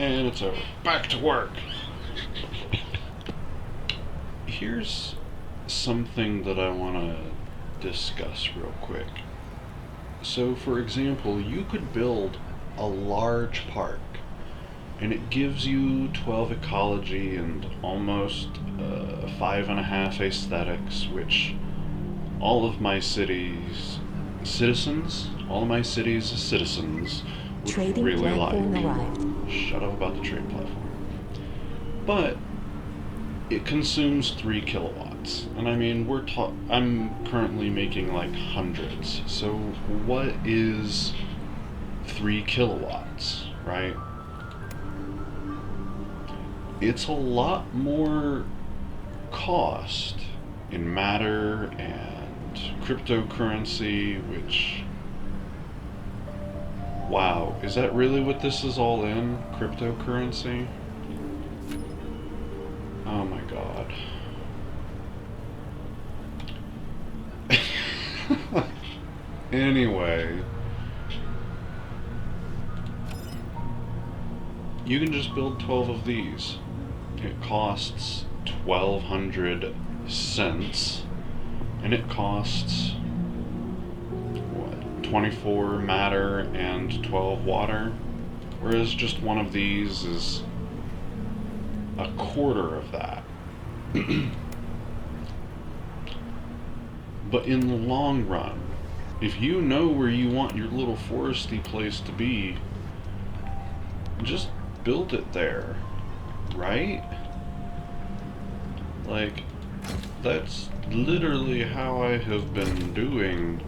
And it's over. Back to work. Here's something that I want to discuss real quick. So, for example, you could build a large park, and it gives you 12 ecology and almost 5.5 aesthetics, which all of my cities' citizens would Trading really platform like. arrived. Shut up about the trade platform. But it consumes 3 kilowatts. And I mean, I'm currently making like hundreds. So what is 3 kilowatts, right? It's a lot more cost in matter and cryptocurrency, which, wow, is that really what this is all in? Cryptocurrency? Oh my god. Anyway, you can just build 12 of these. It costs 1,200 cents, and it costs, what, 24 matter and 12 water, whereas just one of these is a quarter of that. But in the long run, if you know where you want your little foresty place to be, just build it there, right? Like, that's literally how I have been doing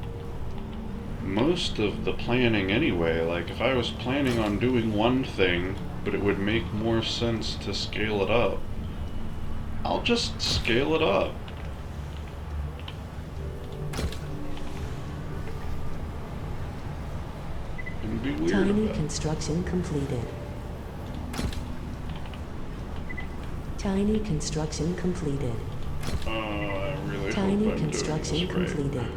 most of the planning anyway. Like, if I was planning on doing one thing, but it would make more sense to scale it up, I'll just scale it up. And be weird Tiny about it. construction completed. Tiny construction completed. I really Tiny hope I'm construction doing this right. completed.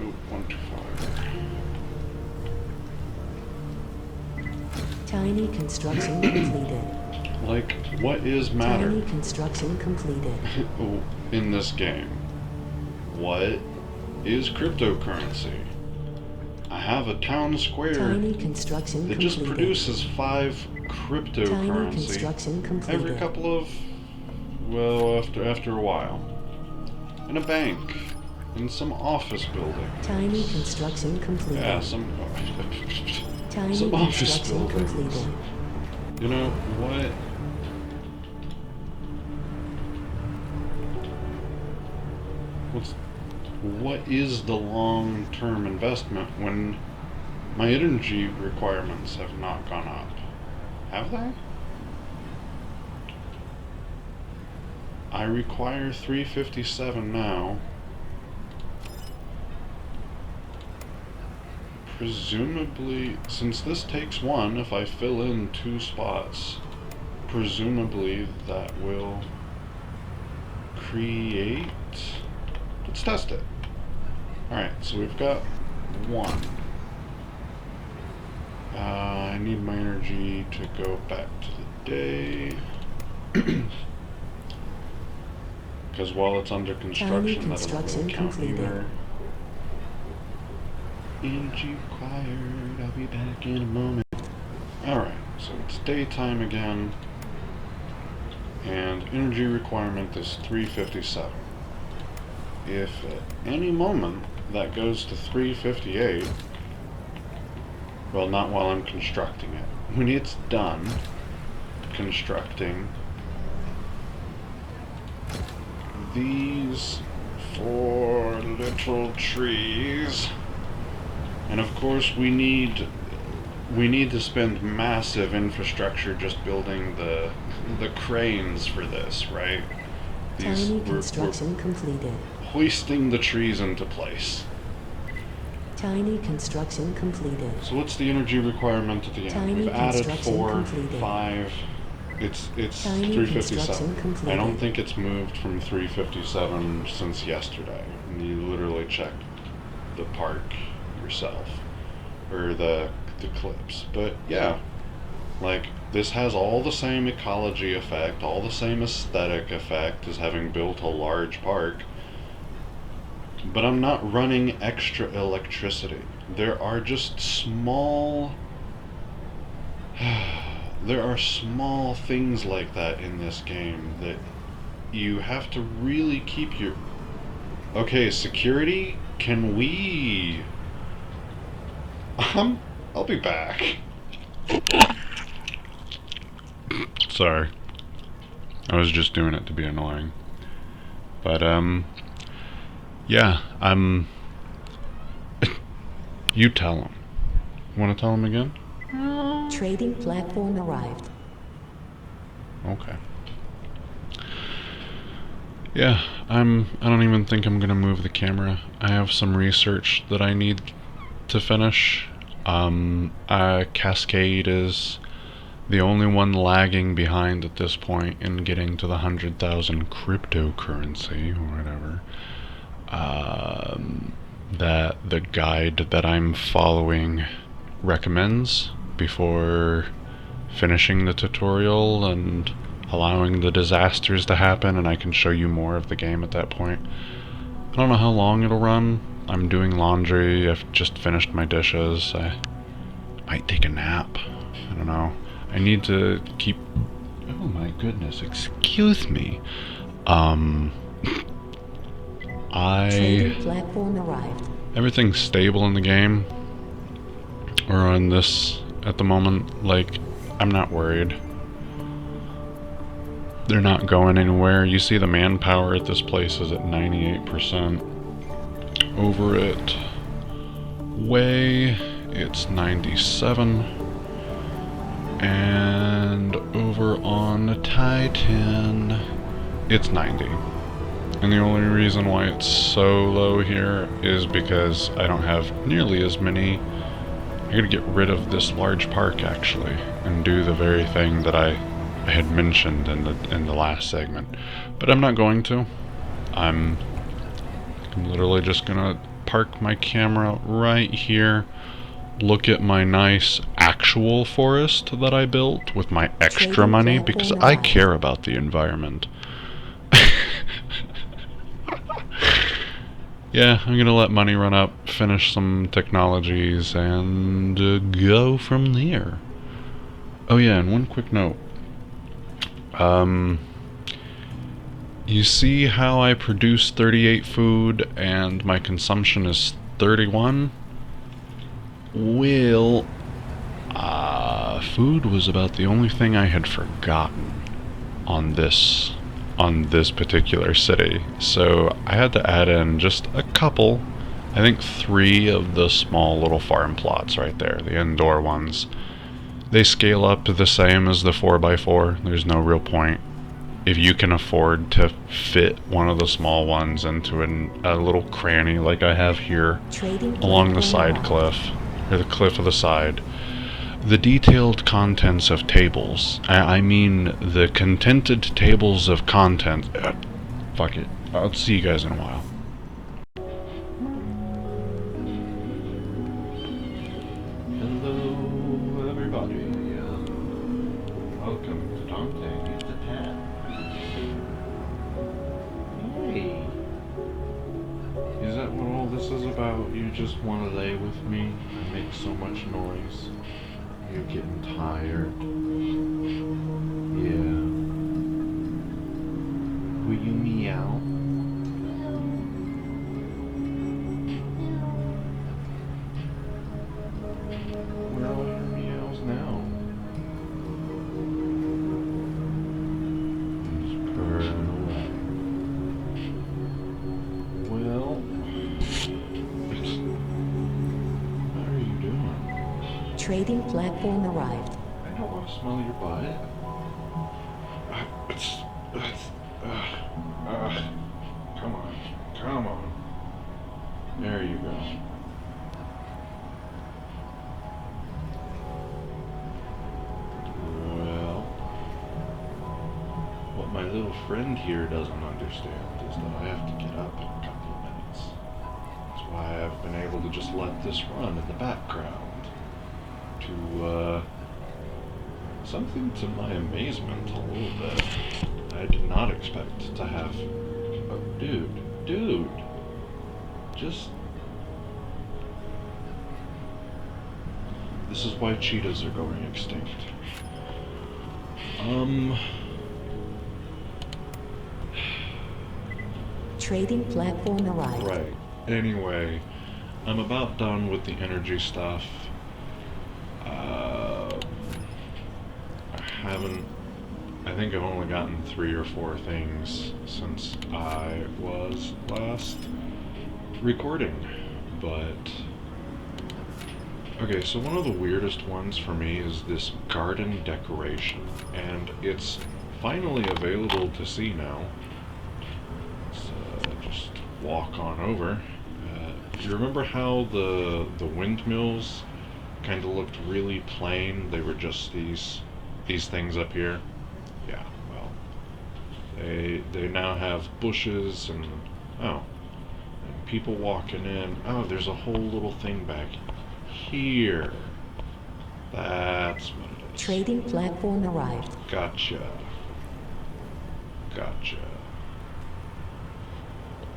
Oop, 125. Tiny construction completed. Like, what is matter Tiny construction completed. in this game? What is cryptocurrency? I have a town square Tiny construction that completed. just produces 5 Tiny cryptocurrency construction completed. every couple of, well, after a while. And a bank. And some office buildings. Tiny construction completed. Yeah, some Tiny office construction buildings. completed. You know, what? What is the long-term investment when my energy requirements have not gone up? Have they? I require 357 now. Presumably, since this takes 1, if I fill in 2 spots, presumably that will create... Let's test it. Alright, so we've got 1. I need my energy to go back to the day. Because while it's under construction, that doesn't really count either. Energy required, I'll be back in a moment. Alright, so it's daytime again. And energy requirement is 357. If at any moment that goes to 358, well, not while I'm constructing it. When it's done constructing, these 4 little trees, and of course we need to spend massive infrastructure just building the cranes for this, right? Tiny construction completed. Hoisting the trees into place. Tiny construction completed. So what's the energy requirement at the end? Tiny We've added construction 4, completed. 5. It's Tiny 357. construction completed. I don't think it's moved from 357 since yesterday. And you literally checked the park yourself, or the clips. But yeah, Like, this has all the same ecology effect, all the same aesthetic effect as having built a large park, but I'm not running extra electricity. There are just small. There are small things like that in this game that you have to really keep your. Okay, security, can we. I'll be back. Sorry. I was just doing it to be annoying. But, yeah, you tell him. Want to tell him again? Trading platform arrived. Okay. Yeah, I don't even think I'm gonna move the camera. I have some research that I need to finish. Cascade is the only one lagging behind at this point in getting to the 100,000 cryptocurrency or whatever. That the guide that I'm following recommends before finishing the tutorial and allowing the disasters to happen, and I can show you more of the game at that point. I don't know how long it'll run. I'm doing laundry, I've just finished my dishes, I might take a nap. I don't know. I need to keep... Oh my goodness, excuse me. Trading platform arrived. Everything's stable in the game. Or on this at the moment. Like, I'm not worried. They're not going anywhere. You see the manpower at this place is at 98%. Over at Way, it's 97. And over on Titan, it's 90. And the only reason why it's so low here is because I don't have nearly as many. I gotta get rid of this large park actually and do the very thing that I had mentioned in the last segment. But I'm not going to. I'm literally just gonna park my camera right here, look at my nice actual forest that I built with my extra money because I care about the environment. Yeah, I'm gonna let money run up, finish some technologies, and go from there. Oh yeah, and one quick note. You see how I produce 38 food and my consumption is 31? Well, food was about the only thing I had forgotten on this particular city. So I had to add in just a couple, I think 3 of the small little farm plots right there, the indoor ones. They scale up to the same as the 4x4. There's no real point. If you can afford to fit one of the small ones into a little cranny like I have here along the side cliff, or the cliff of the side, the detailed contents of tables, I mean the contented tables of content, fuck it, I'll see you guys in a while. Hello everybody, welcome to Dante Meets the Tat. Hey, is that what all this is about? You just want to lay with me and make so much noise? You're getting tired. Yeah. Will you meow? Where are all your meows now? Just purring away. Well, what are you doing? Trading platform arrived. I don't want to smell your butt. Come on, come on. There you go. Well, what my little friend here doesn't understand is that I have to get up in a couple of minutes. That's why I've been able to just let this run in the background to something to my amazement a little bit. I did not expect to have... Oh, dude. Just... This is why cheetahs are going extinct. Trading platform arrived. Right. Anyway, I'm about done with the energy stuff. I think I've only gotten 3 or 4 things since I was last recording, but... Okay, so one of the weirdest ones for me is this garden decoration, and it's finally available to see now. Let's just walk on over. You remember how the windmills kind of looked really plain? They were just these things up here. Yeah, well, they now have bushes and and people walking in. Oh, there's a whole little thing back here. That's what it is. Trading platform arrived. Gotcha.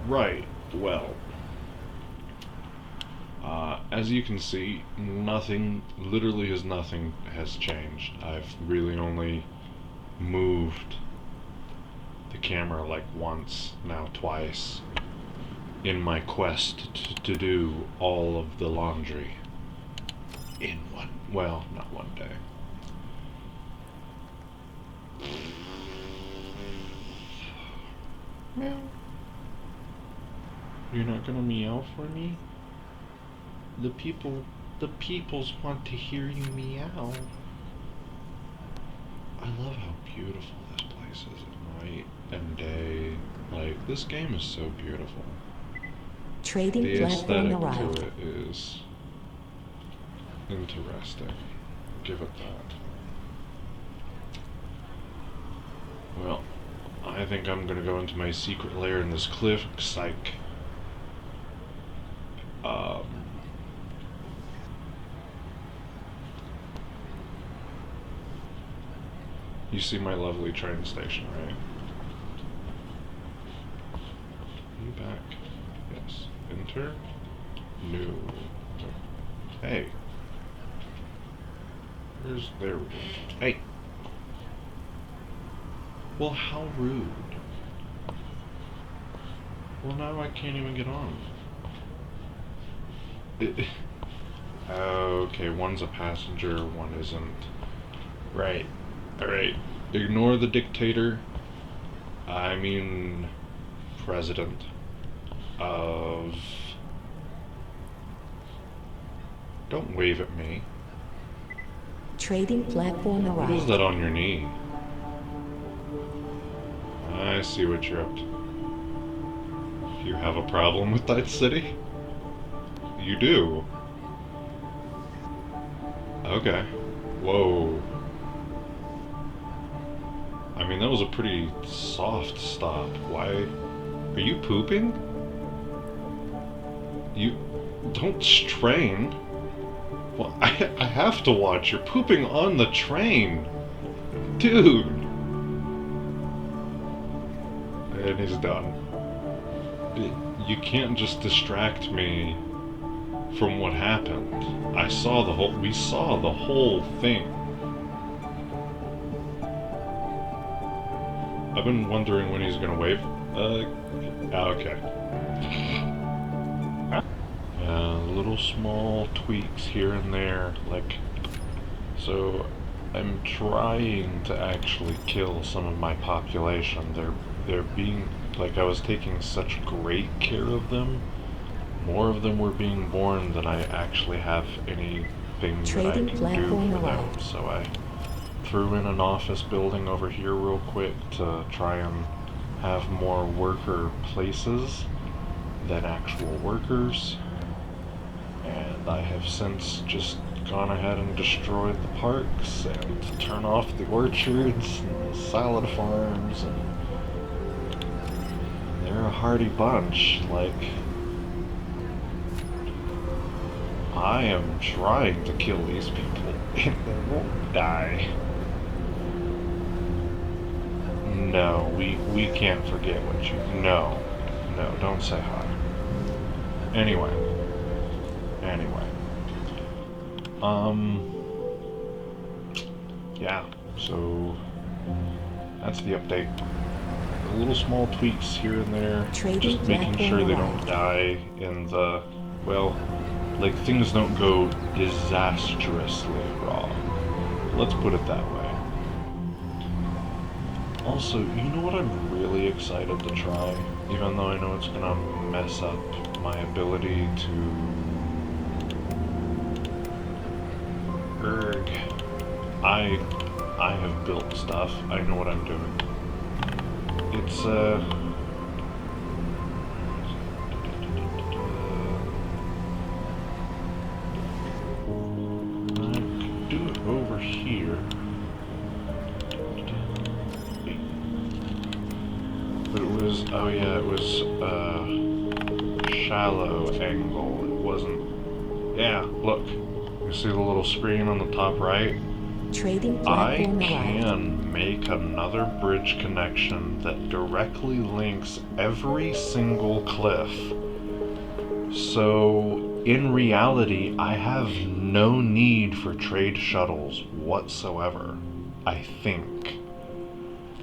Right, well, as you can see, nothing has changed. I've really only moved the camera like once, now twice, in my quest to do all of the laundry in not one day. Meow. You're not gonna meow for me? The peoples want to hear you meow. I love how beautiful this place is at night and day. Like, this game is so beautiful. Trading The platform aesthetic arrived. to it is interesting. Give it that. Well, I think I'm gonna go into my secret lair in this cliff, psych. You see my lovely train station, right? Are you back? Yes. Enter. New. Hey. There we go. Hey! Well, how rude. Well, now I can't even get on. Okay, one's a passenger, one isn't. Right. Alright. Ignore the dictator. I mean... president of... Don't wave at me. Trading platform What is arrived. that on your knee? I see what you're up to. You have a problem with that city? You do? Okay. Whoa. I mean, that was a pretty soft stop. Why? Are you pooping? You... Don't strain. Well, I have to watch. You're pooping on the train. Dude. And he's done. You can't just distract me from what happened. We saw the whole thing. I've been wondering when he's gonna wave. Okay. Little small tweaks here and there, like, so I'm trying to actually kill some of my population. They're being, like, I was taking such great care of them. More of them were being born than I actually have anything that I Trading can do platform for them. arrived. So I threw in an office building over here real quick to try and have more worker places than actual workers. And I have since just gone ahead and destroyed the parks and turn off the orchards and the salad farms, and they're a hardy bunch. Like, I am trying to kill these people and they won't die. No, we can't forget what you... No. No, don't say hi. Anyway. Yeah, so that's the update. Little small tweaks here and there, just making sure they don't die in the, well, like things don't go disastrously wrong. Let's put it that way. Also, you know what I'm really excited to try, even though I know it's gonna mess up my ability to... I have built stuff. I know what I'm doing. It's, I could do it over here. But it was, oh yeah, it was, shallow angle. It wasn't, yeah, look. You see the little screen on the top right? I can make another bridge connection that directly links every single cliff. So, in reality, I have no need for trade shuttles whatsoever. I think.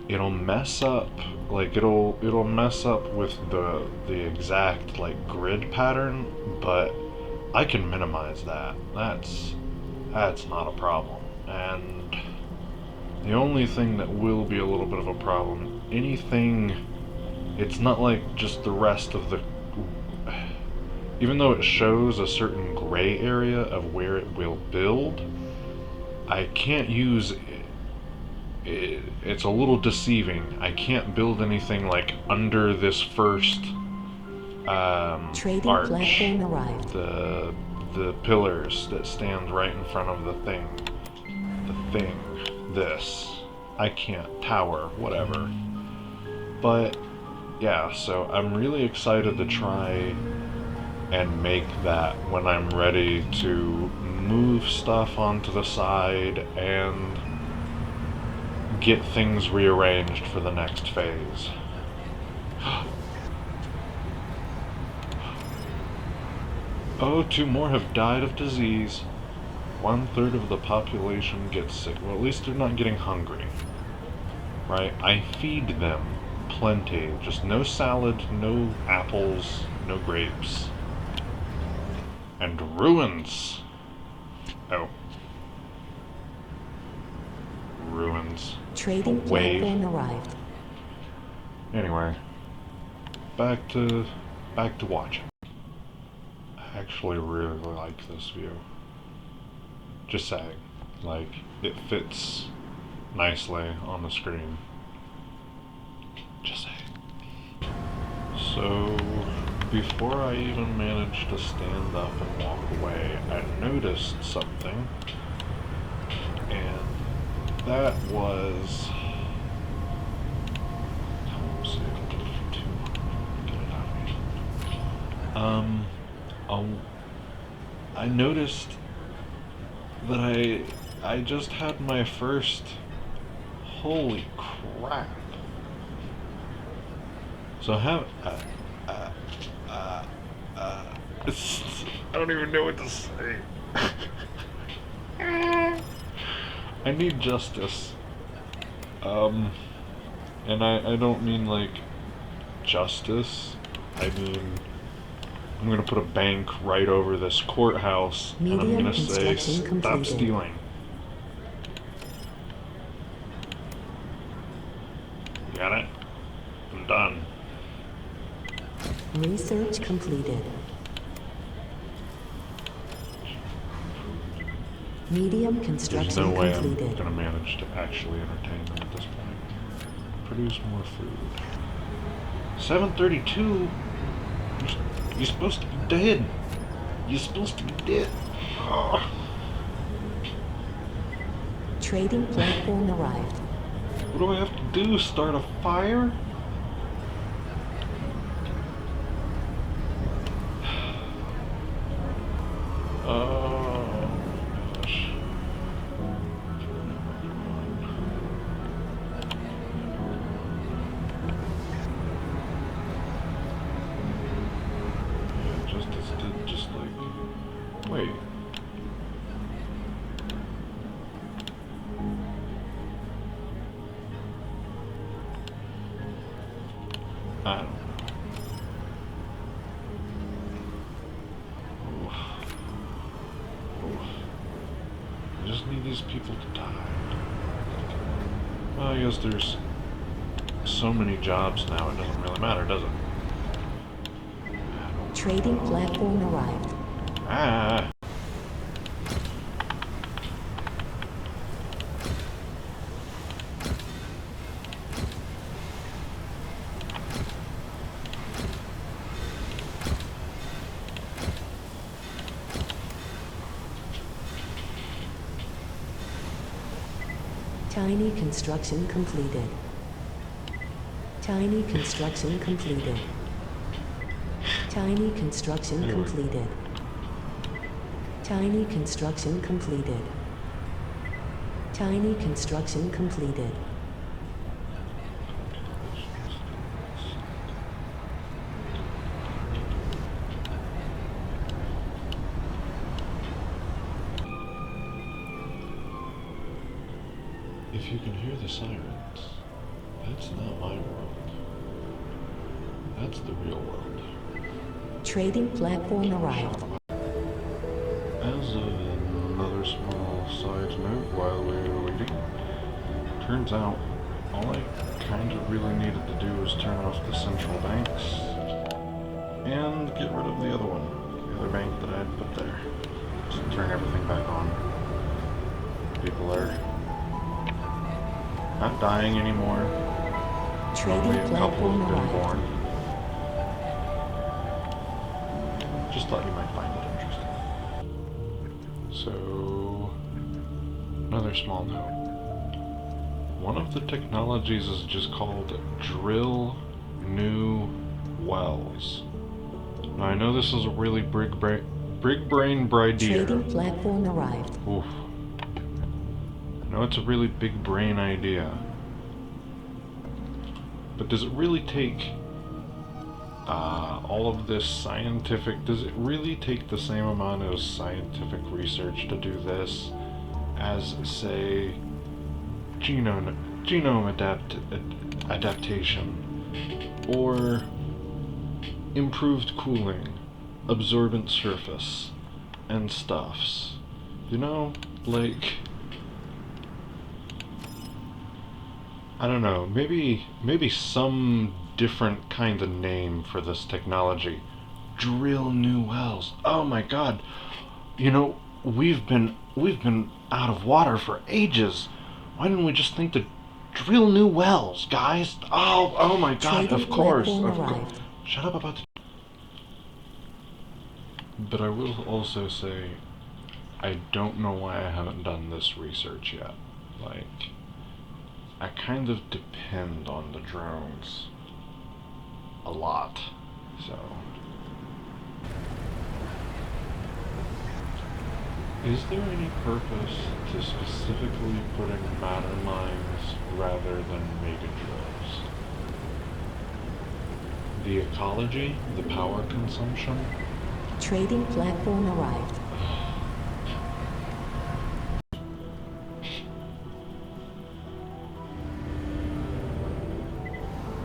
It'll mess up, like, it'll mess up with the exact, like, grid pattern, but I can minimize that. That's not a problem. And the only thing that will be a little bit of a problem, it's not like just the rest of the, even though it shows a certain gray area of where it will build, I can't use it. It's a little deceiving. I can't build anything like under this first arch, the pillars that stand right in front of the thing. This. I can't. Tower, whatever. But, yeah, so I'm really excited to try and make that when I'm ready to move stuff onto the side and get things rearranged for the next phase. Oh, 2 more have died of disease. 1/3 of the population gets sick. Well, at least they're not getting hungry. Right? I feed them plenty. Just no salad, no apples, no grapes. And ruins. Oh. Ruins. Trading platform arrived. Anyway. Back to watching. I actually really like this view. Just saying, like, it fits nicely on the screen. Just saying. So, before I even managed to stand up and walk away, I noticed something, and that was... I noticed that I just had my first... Holy crap. So I don't even know what to say. I need justice. And I don't mean like justice. I mean, I'm gonna put a bank right over this courthouse, and I'm gonna say, stop stealing. Got it? I'm done. Research completed. Medium construction There's no way completed. I'm gonna manage to actually entertain them at this point. Produce more food. 7:32? You're supposed to be dead. You're supposed to be dead. Oh. Trading platform arrived. What do I have to do? Start a fire? Oh, gosh. Wait. I don't know. I just need these people to die. Well, I guess there's so many jobs now, it doesn't really matter, does it? Trading platform arrived. Ah! Tiny construction completed. Tiny construction completed. Tiny construction completed. Tiny construction completed. Tiny construction completed. If you can hear the sirens, that's not my world. That's the real world. Trading platform arrived. As another small side note while we were waiting, turns out all I kind of really needed to do was turn off the central banks and get rid of the other one, the other bank that I had put there. Just turn everything back on. People are not dying anymore. Trading Only a couple platform have been arrived. born. Just thought you might find it interesting. So, another small note. One of the technologies is just called drill new wells. Now I know this is a really big brain idea. Trading platform arrived. Oof. I know it's a really big brain idea. But does it really take all of this scientific, does it really take the same amount of scientific research to do this as, say, genome adaptation, or improved cooling, absorbent surface, and stuffs? You know, like, I don't know, maybe some different kind of name for this technology. Drill new wells. Oh my god. You know, we've been out of water for ages. Why didn't we just think to drill new wells, guys? Oh my god, Trading of course. platform arrived. Shut up about the... But I will also say, I don't know why I haven't done this research yet. Like, I kind of depend on the drones a lot, so... Is there any purpose to specifically putting matter mines rather than mega drills? The ecology? The power consumption? Trading platform arrived.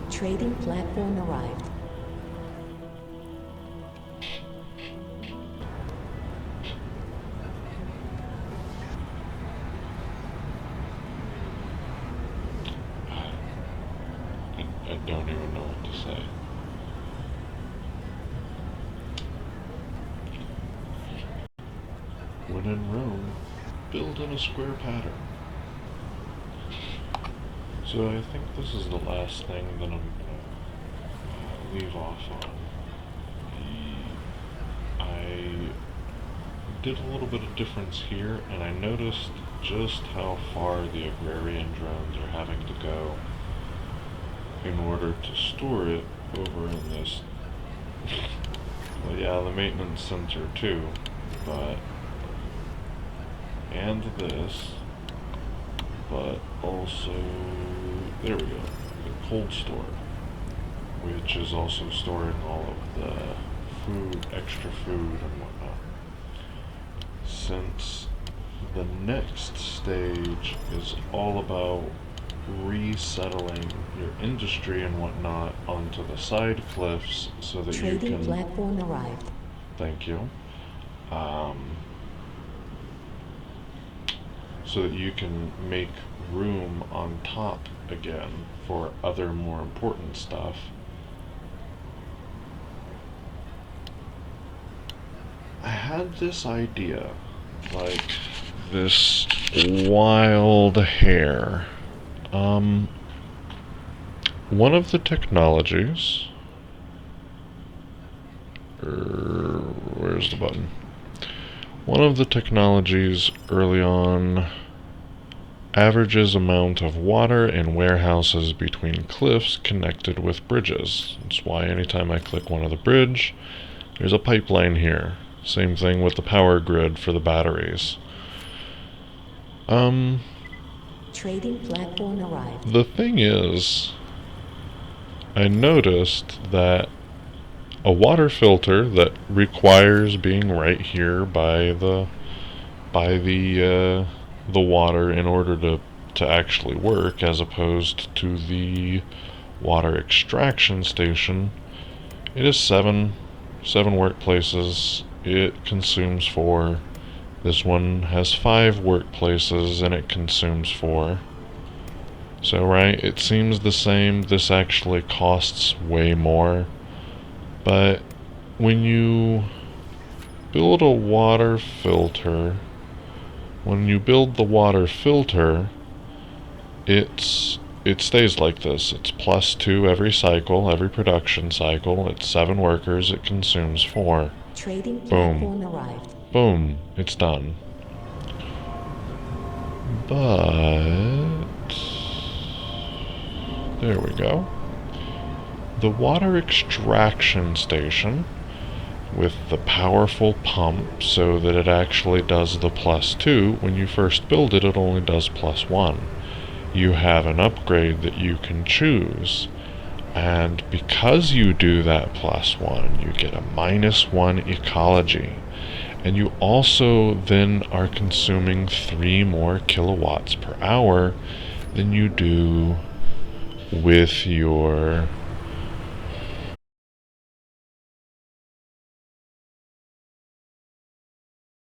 Trading platform arrived. I don't even know what to say. When in Rome, build in a square pattern. So I think this is the last thing that I'm gonna leave off on. I did a little bit of difference here, and I noticed just how far the agrarian drones are having to go in order to store it over in this. Well, yeah, the maintenance center too, but, and this, but also, there we go, the cold store, which is also storing all of the food, extra food and whatnot. since the next stage is all about resettling your industry and whatnot onto the side cliffs so that you Trading can. platform arrived. Thank you. So that you can make room on top again for other more important stuff. I had this idea, like this wild hair. One of the technologies. Where's the button? One of the technologies early on averages amount of water in warehouses between cliffs connected with bridges. That's why anytime I click one of the bridge, there's a pipeline here. Same thing with the power grid for the batteries. Trading platform arrived. The thing is, I noticed that a water filter that requires being right here by the water in order to actually work, as opposed to the water extraction station. It is seven workplaces. It consumes 4. This one has 5 workplaces and it consumes 4. So, right, it seems the same. This actually costs way more. But when you build the water filter, it stays like this. It's +2 every cycle, every production cycle. It's 7 workers, it consumes 4. Trading Boom. platform arrived. Boom, it's done. But there we go. The water extraction station with the powerful pump so that it actually does the +2. When you first build it, it only does +1. You have an upgrade that you can choose, and because you do that +1, you get a -1 ecology, and you also then are consuming 3 more kilowatts per hour than you do with your